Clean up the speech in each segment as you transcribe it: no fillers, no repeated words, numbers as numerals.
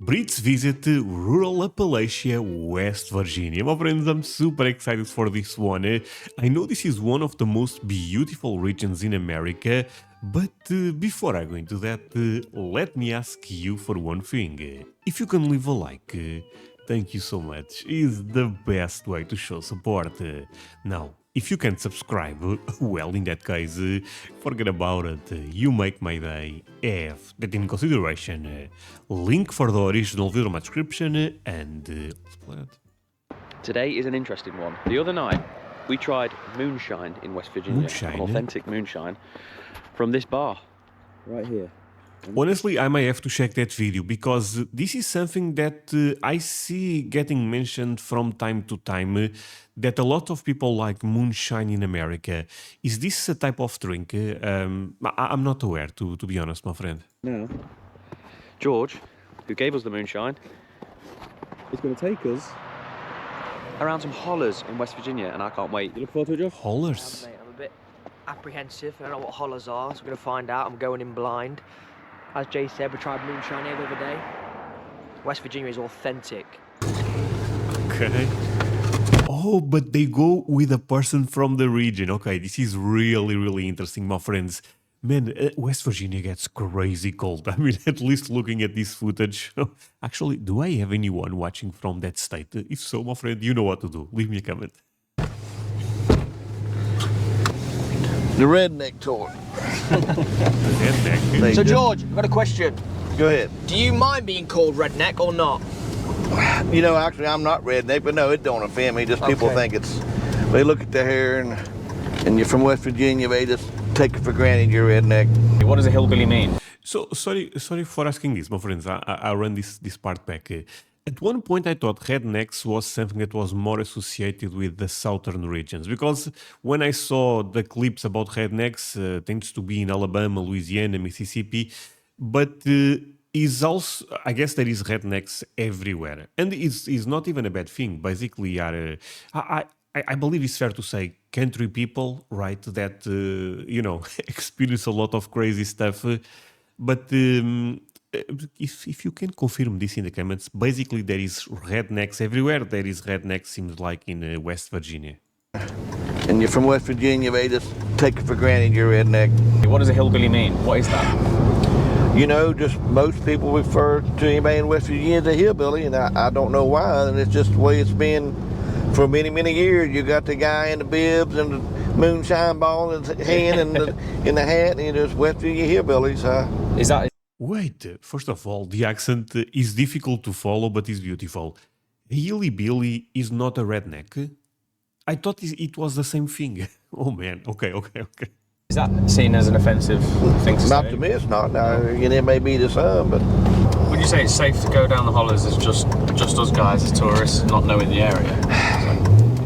Brits visit rural Appalachia, West Virginia. My friends, I'm super excited for this one. I know this is one of the most beautiful regions in America, but before I go into that, let me ask you for one thing. If you can leave a like, thank you so much. It's the best way to show support. Now, if you can't subscribe, well, in that case, forget about it. You make my day. Have that in consideration. Link for the original video in my description, and let's play it. Today is an interesting one. The other night, we tried moonshine in West Virginia. Moonshine? An authentic moonshine from this bar right here. Honestly, I may have to check that video, because this is something that I see getting mentioned from time to time, that a lot of people like moonshine in America. Is this a type of drink? I'm not aware, to be honest, my friend. No. George, who gave us the moonshine, is going to take us around some hollers in West Virginia, and I can't wait. You look forward to it, George? Hollers? Mate, I'm a bit apprehensive. I don't know what hollers are, so we're going to find out. I'm going in blind. As Jay said, we tried moonshine here the other day. West Virginia is authentic. Okay. Oh, but they go with a person from the region. Okay, this is really interesting, my friends. Man, West Virginia gets crazy cold. I mean, at least looking at this footage. Actually, do I have anyone watching from that state? If so, my friend, you know what to do. Leave me a comment. The redneck tour. Redneck. So George, I've got a question. Go ahead. Do you mind being called redneck or not? You know, actually, I'm not redneck, but no, it don't offend me. Just people think it's, they look at the hair and you're from West Virginia, they just take it for granted you're redneck. What does a hillbilly mean? So, sorry for asking this, my friends. I run this part back. At one point, I thought rednecks was something that was more associated with the southern regions, because when I saw the clips about rednecks, tends to be in Alabama, Louisiana, Mississippi, but is also, I guess there is rednecks everywhere, and it's not even a bad thing. Basically, I believe it's fair to say country people, right, that you know, experience a lot of crazy stuff, but. If you can confirm this in the comments, basically there is rednecks everywhere. There is rednecks, seems like, in West Virginia. And you're from West Virginia, they just take it for granted you're redneck. What does a hillbilly mean? What is that? You know, just most people refer to anybody in West Virginia as a hillbilly, and I don't know why, and it's just the way it's been for many years. You got the guy in the bibs and the moonshine ball in his hand and in the hat, and you're just West Virginia hillbillies. Is that... Wait, first of all, the accent is difficult to follow, but is beautiful. Hilly-billy is not a redneck? I thought it was the same thing. Oh man, okay. Is that seen as an offensive thing to say? Not to me, it's not. Now, and it may be to some, but... Would you say it's safe to go down the hollers as just us guys, as tourists, not knowing the area?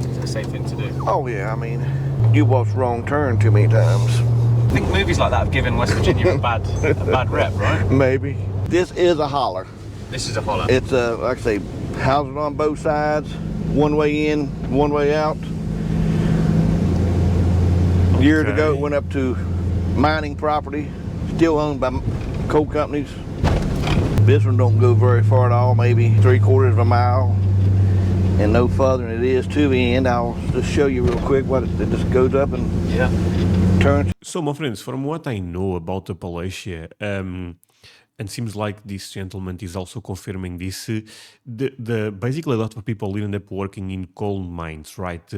Is it a safe thing to do? Oh yeah, I mean, you walked wrong turn too many times. I think movies like that have given West Virginia a bad rep, right? Maybe. This is a holler. This is a holler. It's like I say, houses on both sides, one way in, one way out. Years ago, it went up to mining property, still owned by coal companies. This one don't go very far at all, maybe 3/4 of a mile, and no further than it is to the end. I'll just show you real quick what it just goes up and turns. So, my friends, from what I know about Appalachia, and seems like this gentleman is also confirming this, basically a lot of people end up working in coal mines, right?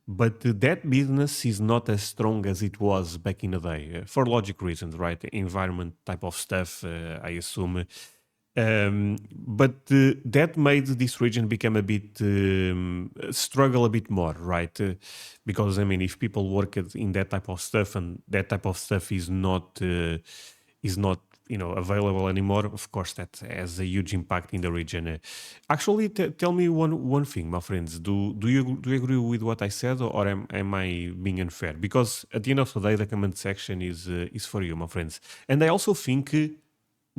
But that business is not as strong as it was back in the day, for logic reasons, right? Environment type of stuff, I assume. But that made this region become a bit struggle a bit more, right? Because I mean, if people work in that type of stuff, and that type of stuff is not you know, available anymore, of course that has a huge impact in the region. Actually, tell me one thing, my friends. Do you agree with what I said, or am I being unfair? Because at the end of the day, the comment section is for you, my friends. And I also think,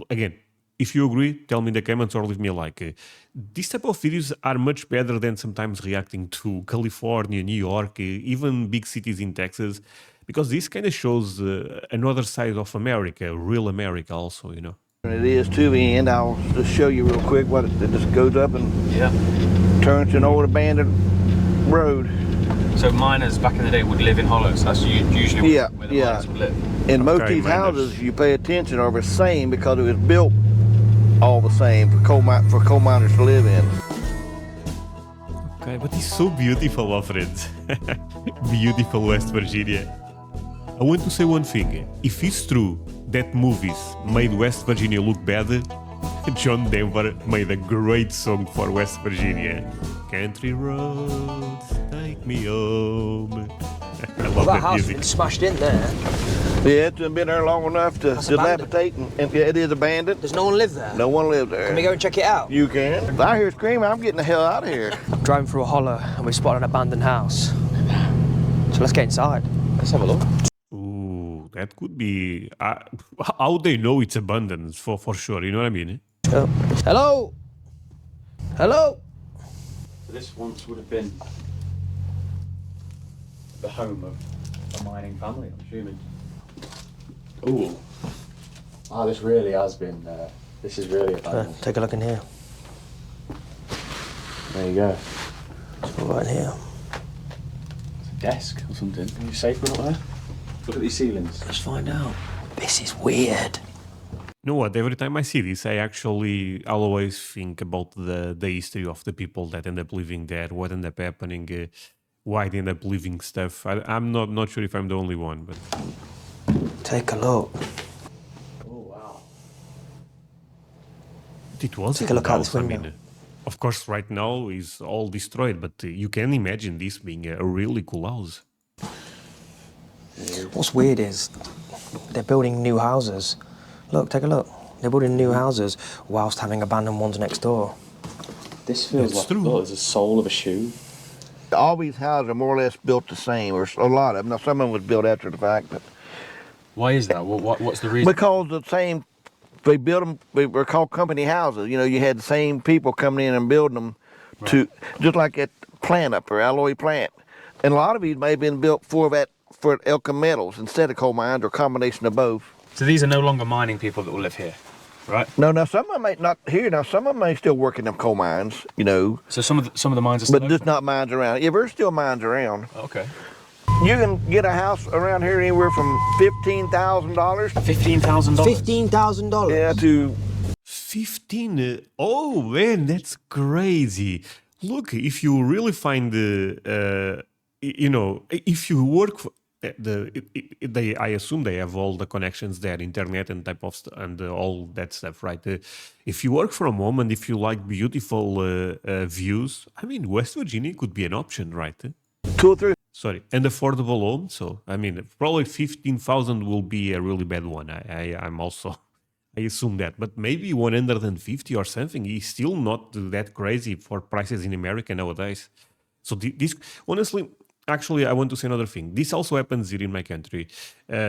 again, if you agree, tell me in the comments or leave me a like. These type of videos are much better than sometimes reacting to California, New York, even big cities in Texas, because this kind of shows another side of America, real America also, you know. It is to the end. I'll just show you real quick what it just goes up and turns to an old abandoned road. So miners back in the day would live in hollows. That's usually where the miners would live. And most of these houses, you pay attention, are the same because it was built all the same for coal miners to live in. Okay, but it's so beautiful, my friends. Beautiful West Virginia. I want to say one thing. If it's true that movies made West Virginia look bad, John Denver made a great song for West Virginia. Country roads, take me home. I love Well, that that house has music. been smashed in there. Yeah, it's been there long enough to That's dilapidate, and it is abandoned. Does no one live there? No one lives there. Can we go and check it out? You can. If I hear screaming, I'm getting the hell out of here. Driving through a hollow and we spotted an abandoned house. So let's get inside. Let's have a look. Ooh, that could be... how they know it's abundant, for sure, you know what I mean? Oh. Hello? Hello? This once would have been the home of a mining family, I'm assuming. Ooh. Oh, this really has been, this is really abandoned. Take a look in here. There you go. It's all right in here. It's a desk or something. Are you safe with up there? Look at these ceilings. Let's find out. This is weird. You know what? Every time I see this, I'll always think about the history of the people that end up living there, what end up happening, why they end up living stuff. I'm not sure if I'm the only one, but Take a look. Oh, wow. it was Take a a look good out this house. I window. mean, of course, right now is all destroyed, but you can imagine this being a really cool house. What's weird is they're building new houses. Look, take a look. They're building new houses whilst having abandoned ones next door. This feels It's like true. there's a sole of a shoe. All these houses are more or less built the same, or a lot of them. Now, some of them was built after the fact, but Why is that? What's the reason? because the same, they built them, they were called company houses. You know, you had the same people coming in and building them to, just like that plant up there, alloy plant. And a lot of these may have been built for Elka metals instead of coal mines, or a combination of both. So these are no longer mining people that will live here, right? No, now some of them may not here. Now some of them may still work in them coal mines, you know, So some of the mines are still but just not mines around. Yeah, there's still mines around. Okay. You can get a house around here anywhere from $15,000, $15,000. $15,000? yeah, to 15? Oh man, that's crazy. Look, if you really find if you work for I assume they have all the connections there, internet and type of and all that stuff, right? If you work from home and if you like beautiful views, I mean, West Virginia could be an option, right? 2 or 3. Sorry, and affordable home. So I mean, probably 15,000 will be a really bad one. I'm also. I assume that, but maybe 150 or something is still not that crazy for prices in America nowadays. So this, honestly, actually, I want to say another thing. This also happens here in my country.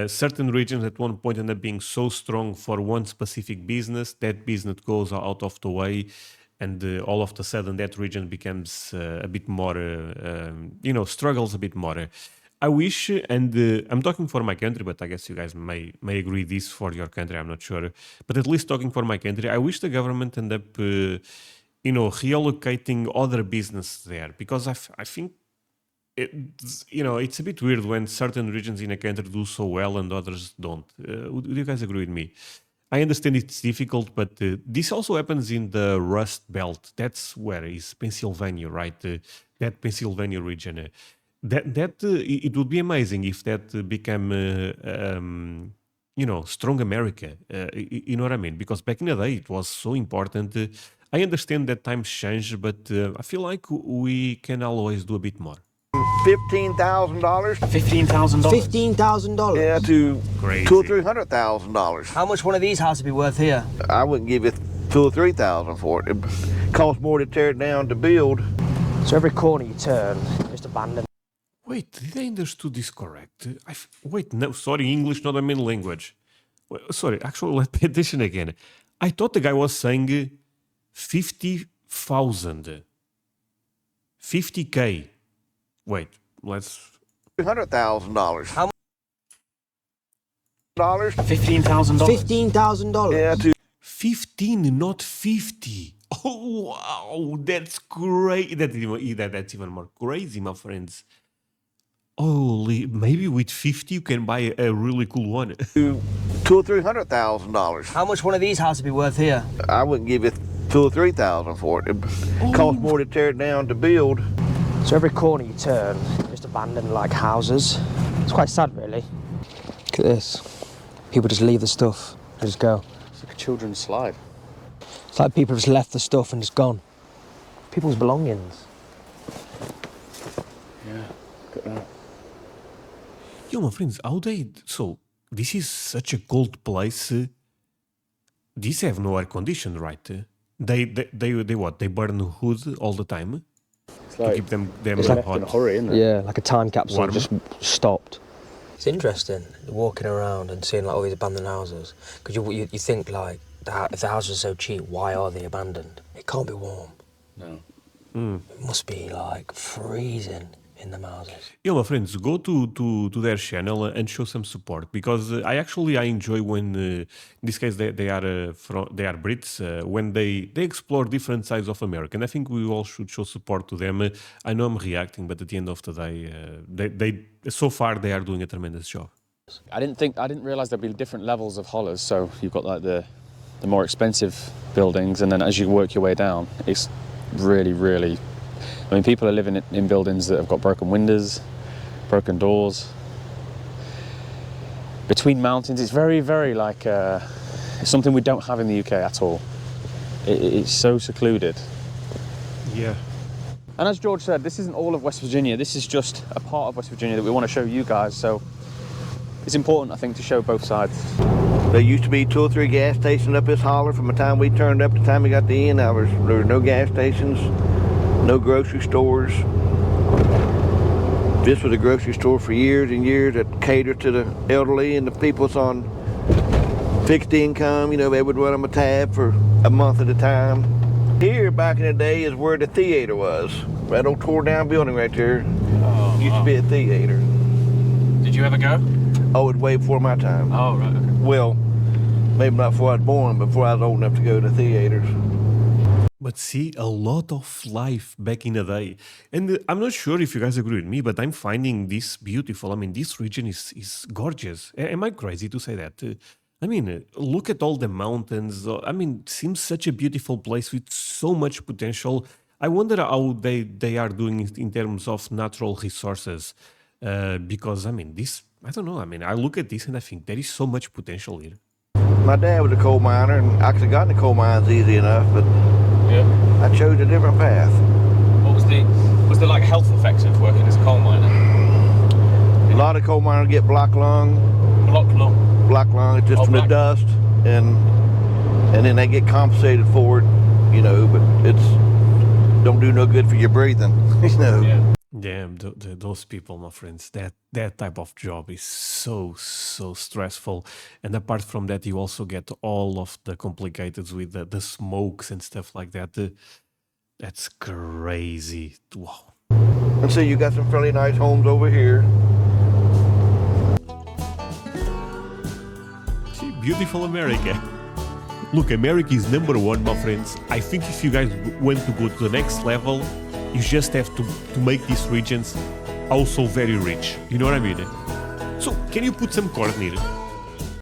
Certain regions at one point end up being so strong for one specific business, that business goes out of the way, and all of a sudden that region becomes a bit more, struggles a bit more. I wish, and I'm talking for my country, but I guess you guys may agree this for your country, I'm not sure. But at least talking for my country, I wish the government end up, reallocating other business there, because I think, it's a bit weird when certain regions in a country do so well and others don't. Would you guys agree with me? I understand it's difficult, but this also happens in the Rust Belt. That's where is Pennsylvania, right? That Pennsylvania region. It would be amazing if that became, strong America. You know what I mean? Because back in the day, it was so important. I understand that times change, but I feel like we can always do a bit more. $15,000, $15,000. $15,000? yeah, to Crazy. $200,000 or $300,000. How much one of these houses be worth here? I wouldn't give you $2,000 or $3,000 for it. It costs more to tear it down to build. So every corner you turn, just abandoned. Wait, did I understood this correct? Wait, no, sorry, English not a main language. Sorry, actually, let's pay attention again. I thought the guy was saying 50,000. 50K. Wait, let's... $300,000. How Dollars? $15,000. $15,000? Yeah, to 15, not 50. Oh, wow, that's great. That's even more crazy, my friends. Holy, maybe with 50 you can buy a really cool one. $200,000 or $300,000. How much one of these houses be worth here? I wouldn't give you $2,000 or $3,000 for it. It costs more to tear it down to build. So every corner you turn, just abandoned like houses. It's quite sad, really. Look at this. People just leave the stuff and just go. It's like a children's slide. It's like people just left the stuff and just gone. People's belongings. Yeah, look at that. Yo, my friends, how they... So, this is such a cold place. These have no air condition, right? They what? They burn wood all the time It's to like keep them it's left hot. in a hurry, isn't it? Yeah, like a time capsule Warm. just stopped. It's interesting walking around and seeing like all these abandoned houses because you think like if the houses are so cheap, why are they abandoned? It can't be warm. No. It must be like freezing in the houses. Yo, my friends, go to their channel and show some support because I enjoy when in this case they are Brits when they explore different sides of America, and I think we all should show support to them. I know I'm reacting, but at the end of the day, they so far they are doing a tremendous job. I didn't realise there'd be different levels of hollers. So you've got like the more expensive buildings, and then as you work your way down, it's really. I mean, people are living in buildings that have got broken windows, broken doors. Between mountains, it's very like it's something we don't have in the UK at all. It's so secluded. Yeah. And as George said, this isn't all of West Virginia. This is just a part of West Virginia that we want to show you guys. So it's important, I think, to show both sides. There used to be 2 or 3 gas stations up this holler. From the time we turned up to the time we got to the end, there were no gas stations, no grocery stores. This was a grocery store for years and years that catered to the elderly and the people's on fixed income. You know, they would run them a tab for a month at a time. Here, back in the day, is where the theater was. That old tore down building right there. Oh, Used to be a theater. Did you ever go? Oh, it was way before my time. Oh, right, okay. Well, maybe not before I was born, but before I was old enough to go to theaters. But see, a lot of life back in the day. And I'm not sure if you guys agree with me, but I'm finding this beautiful. I mean, this region is gorgeous. Am I crazy to say that? I mean, look at all the mountains. I mean, it seems such a beautiful place with so much potential. I wonder how they are doing it in terms of natural resources. Because, I mean, I don't know. I mean, I look at this and I think there is so much potential here. My dad was a coal miner, and I could have gotten the coal mines easy enough, but Yeah. I chose a different path. What was the like health effects of working as a coal miner? A lot of coal miners get black lung. Block lung. Black lung, it's just from the black. dust, and then they get compensated for it, you know, but it's don't do no good for your breathing, you know. Yeah. Damn, those people, my friends, that type of job is so stressful. And apart from that, you also get all of the complicators with the smokes and stuff like that. That's crazy. Wow. And so you got some fairly nice homes over here. See, beautiful America. Look, America is #1, my friends. I think if you guys want to go to the next level, you just have to make these regions also very rich. You know what I mean? So, can you put some corn here?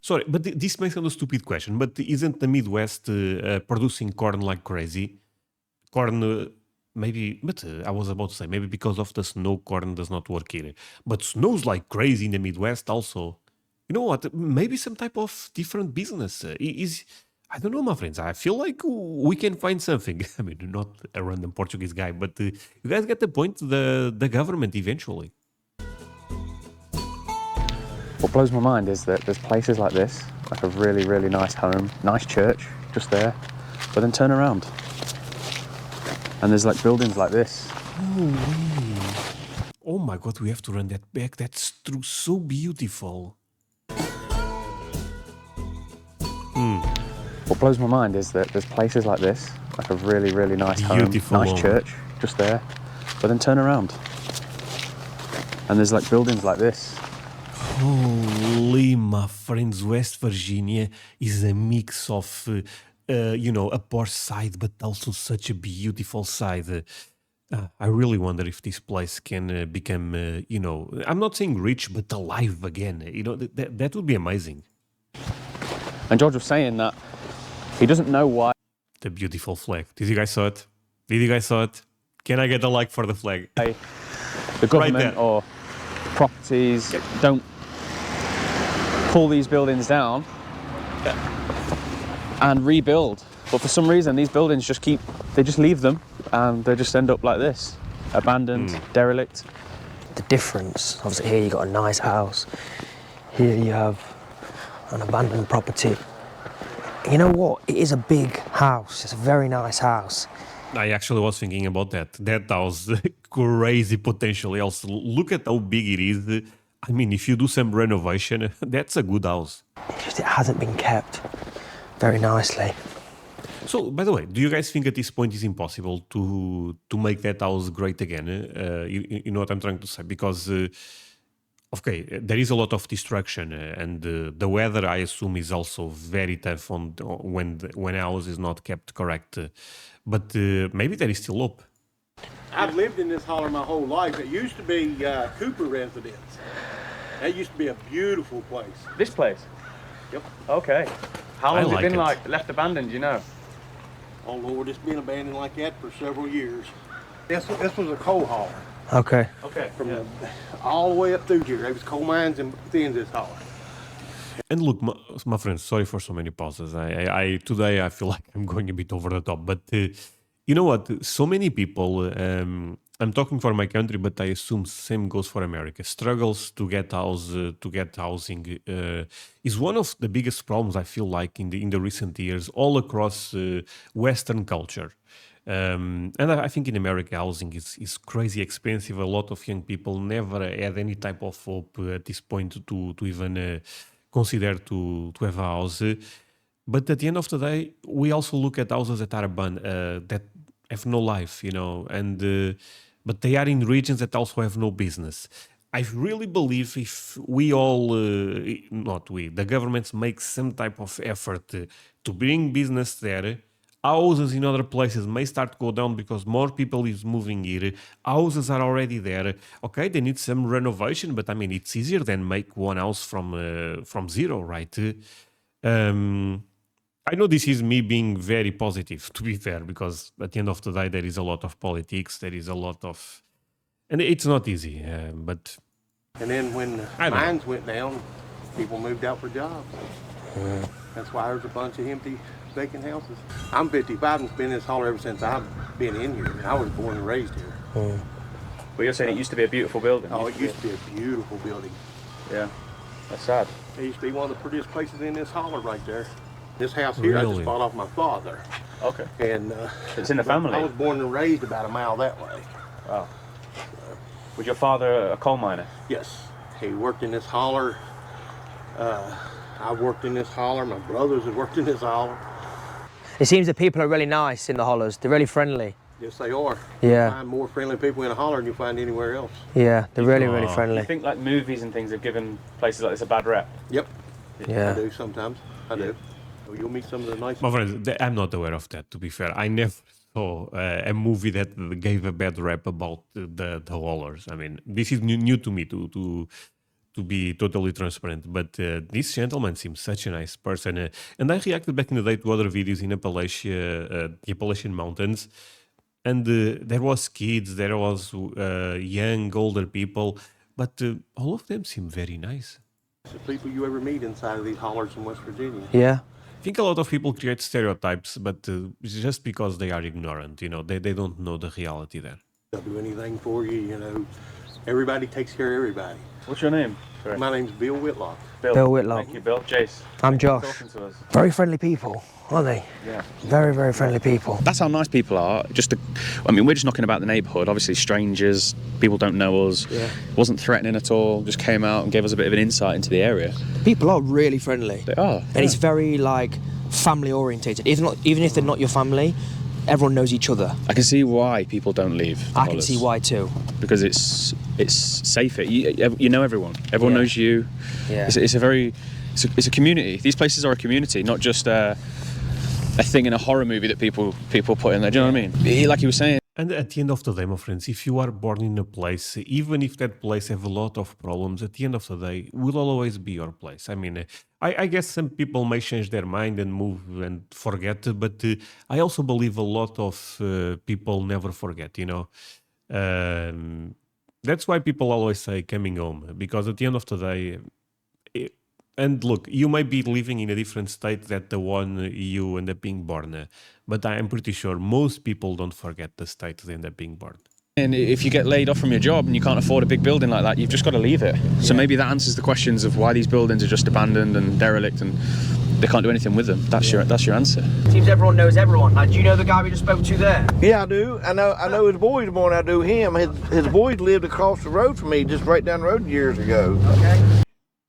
Sorry, but this may sound a stupid question, but isn't the Midwest producing corn like crazy? Corn, maybe, but I was about to say, maybe because of the snow, corn does not work here. But snows like crazy in the Midwest also. You know what? Maybe some type of different business I don't know, my friends. I feel like we can find something. I mean, not a random Portuguese guy, but you guys get the point. The government eventually. What blows my mind is that there's places like this, like a really nice home, nice church, just there, but then turn around, and there's like buildings like this. Oh my God, we have to run that back. That's true. So beautiful. What blows my mind is that there's places like this, like a really nice Beautiful home, nice home. church, just there, but then turn around, and there's like buildings like this. Holy, my friends, West Virginia is a mix of a poor side, but also such a beautiful side. I really wonder if this place can become, I'm not saying rich, but alive again. That would be amazing. And George was saying that he doesn't know why The beautiful flag. Did you guys saw it? Can I get a like for the flag? the government there. or properties don't pull these buildings down and rebuild. But for some reason, these buildings they just leave them and they just end up like this, abandoned, derelict. The difference, obviously here you got a nice house, here you have an abandoned property. You know what, it is a big house, it's a very nice house. I actually was thinking about that. That house, crazy potential. Also, look at how big it is. I mean, if you do some renovation, that's a good house. Just it hasn't been kept very nicely. So, by the way, do you guys think at this point it's impossible to make that house great again? You know what I'm trying to say? Because, okay, there is a lot of destruction, and the weather, I assume, is also very tough when a house is not kept correct. But maybe there is still hope. I've lived in this holler my whole life. It used to be Cooper residence. That used to be a beautiful place. This place? Yep. Okay. How long has like it been it. left abandoned, you know? Oh Lord, it's been abandoned like that for several years. This was a coal hauler. Okay. Okay. From all the way up through here. There was coal mines and within this holler. And look, my friends, sorry for so many pauses. I today I feel like I'm going a bit over the top, but you know what? So many people. I'm talking for my country, but I assume same goes for America. Struggles to get housing is one of the biggest problems I feel like in the recent years, all across Western culture. And I think in America housing is crazy expensive. A lot of young people never had any type of hope at this point to even consider to have a house. But at the end of the day, we also look at houses that are abandoned, that have no life, and but they are in regions that also have no business. I really believe if we all, not we, the governments make some type of effort to bring business there, houses in other places may start to go down because more people is moving here. Houses are already there. Okay, they need some renovation, but I mean, it's easier than make one house from zero, right? I know this is me being very positive, to be fair, because at the end of the day, there is a lot of politics. There is a lot of... And it's not easy, but... And then when the mines went down, people moved out for jobs. That's why there's a bunch of empty, vacant houses. I'm 55 and been in this holler ever since I've been in here. I was born and raised here. But you're saying it used to be a beautiful building? Oh, it used to be a beautiful building. Yeah. That's sad. It used to be one of the prettiest places in this holler right there. This house here, I Really? just bought off my father. Okay. And It's in the family? I was born and raised about a mile that way. Wow. Was your father a coal miner? Yes, he worked in this holler. I worked in this holler. My brothers have worked in this holler. It seems that people are really nice in the hollers, they're really friendly. Yes, they are. Yeah. You find more friendly people in a holler than you find anywhere else. Yeah, they're really, really Oh. I friendly. think like movies and things have given places like this a bad rep. Yep, I Yeah. do sometimes. I do. So you'll meet some of the nice. My friends, I'm not aware of that, to be fair. I never saw a movie that gave a bad rap about the haulers. I mean, this is new to me, to be totally transparent. But this gentleman seems such a nice person. And I reacted back in the day to other videos in Appalachia, the Appalachian Mountains. And there was kids, there was young, older people. But all of them seem very nice. The people you ever meet inside of these hollers in West Virginia. Yeah. I think a lot of people create stereotypes, but it's just because they are ignorant, they don't know the reality there. They'll do anything for you, Everybody takes care of everybody. What's your name? Sorry. My name's Bill Whitlock. Bill Whitlock. Thank you, Bill. Jace. I'm Josh. Talking to us. Very friendly people, aren't they? Yeah. Very, very friendly people. That's how nice people are. We're just knocking about the neighbourhood. Obviously, strangers, people don't know us. Yeah. Wasn't threatening at all. Just came out and gave us a bit of an insight into the area. People are really friendly. They are. And it's very, family orientated. Even if they're not your family, everyone knows each other. I can see why people don't leave. the I can Hollers. see why too. Because it's safer. You know everyone. Everyone Yeah. knows you. Yeah. It's a community. These places are a community, not just thing in a horror movie that people put in there. Do you know what I mean? Like you were saying. And at the end of the day, my friends, if you are born in a place, even if that place have a lot of problems, at the end of the day, will always be your place. I mean, I guess some people may change their mind and move and forget, but I also believe a lot of people never forget, you know. That's why people always say coming home, because at the end of the day, and look, you might be living in a different state that the one you end up being born, but I am pretty sure most people don't forget the state they end up being born. And if you get laid off from your job and you can't afford a big building like that, you've just got to leave it. So maybe that answers the questions of why these buildings are just abandoned and derelict and they can't do anything with them. That's your answer. Seems everyone knows everyone. Do you know the guy we just spoke to there? Yeah, I do. I know his boys more than I do him. His boys lived across the road from me, just right down the road years ago. Okay.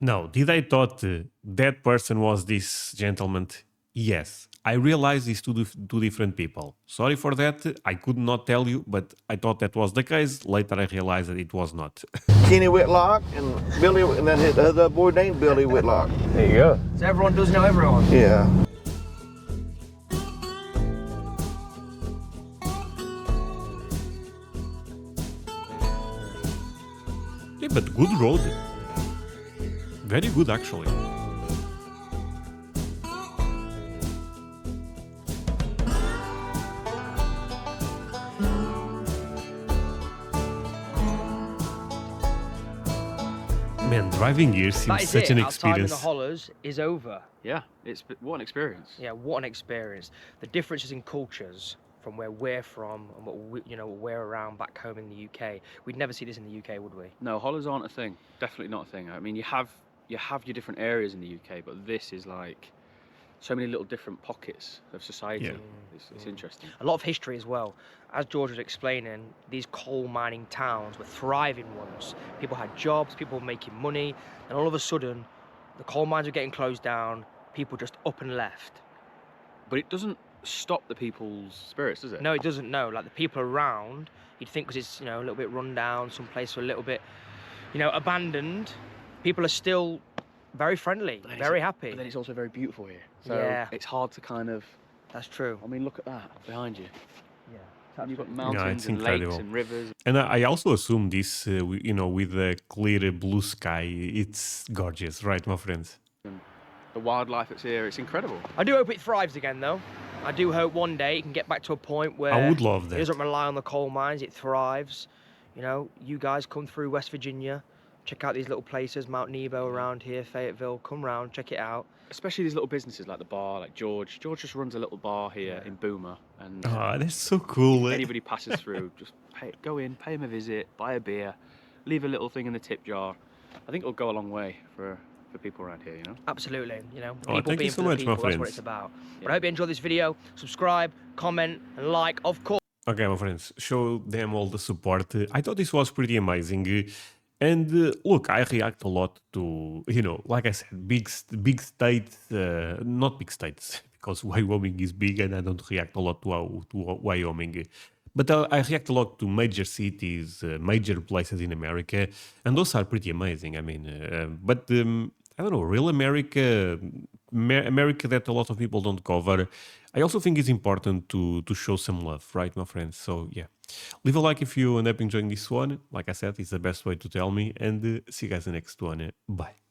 Now, did I thought that person was this gentleman? Yes. I realized it's two different people. Sorry for that. I could not tell you, but I thought that was the case. Later I realized that it was not. Kenny Whitlock and Billy, and then his other boy named Billy Whitlock. There you go. So everyone does know everyone. Yeah. Yeah, but good road. Very good, actually. Man, driving here seems such an Our time in experience. the hollers is over. Yeah, what an experience. Yeah, what an experience. The differences in cultures from where we're from and what we're around back home in the UK. We'd never see this in the UK, would we? No, hollers aren't a thing. Definitely not a thing. I mean, you have your different areas in the UK, but this is like so many little different pockets of society. Yeah. It's interesting. A lot of history as well. As George was explaining, these coal mining towns were thriving once. People had jobs, people were making money, and all of a sudden, the coal mines were getting closed down, people just up and left. But it doesn't stop the people's spirits, does it? No, it doesn't, no. Like the people around, you'd think because it's, a little bit run down, some place a little bit, abandoned, people are still very friendly, very happy. But then it's also very beautiful here. So Yeah. it's hard to kind of... That's true. I mean, look at that behind you. Yeah. And you've got it's mountains and lakes incredible. and rivers. And I also assume this, with the clear blue sky, it's gorgeous, right, my friends? The wildlife that's here, it's incredible. I do hope it thrives again, though. I do hope one day it can get back to a point where I would love that. it doesn't rely on the coal mines, it thrives. You guys come through West Virginia, check out these little places, Mount Nebo around here, Fayetteville, come round, check it out. Especially these little businesses like the bar, like George. George just runs a little bar here in Boomer. And Oh, that's so cool. anybody passes through, just go in, pay him a visit, buy a beer, leave a little thing in the tip jar. I think it'll go a long way for people around here, Absolutely, people thank you being so for the much, my people, that's what friends. it's about. But I hope you enjoyed this video. Subscribe, comment, and like, of course. Okay, my friends, show them all the support. I thought this was pretty amazing. And look, I react a lot to, like I said, big states, not big states, because Wyoming is big and I don't react a lot to Wyoming. But I react a lot to major cities, major places in America, and those are pretty amazing. I mean, but I don't know, real America that a lot of people don't cover. I also think it's important to show some love, right, my friends? So yeah, leave a like if you end up enjoying this one. Like I said, it's the best way to tell me, and see you guys in the next one. Bye.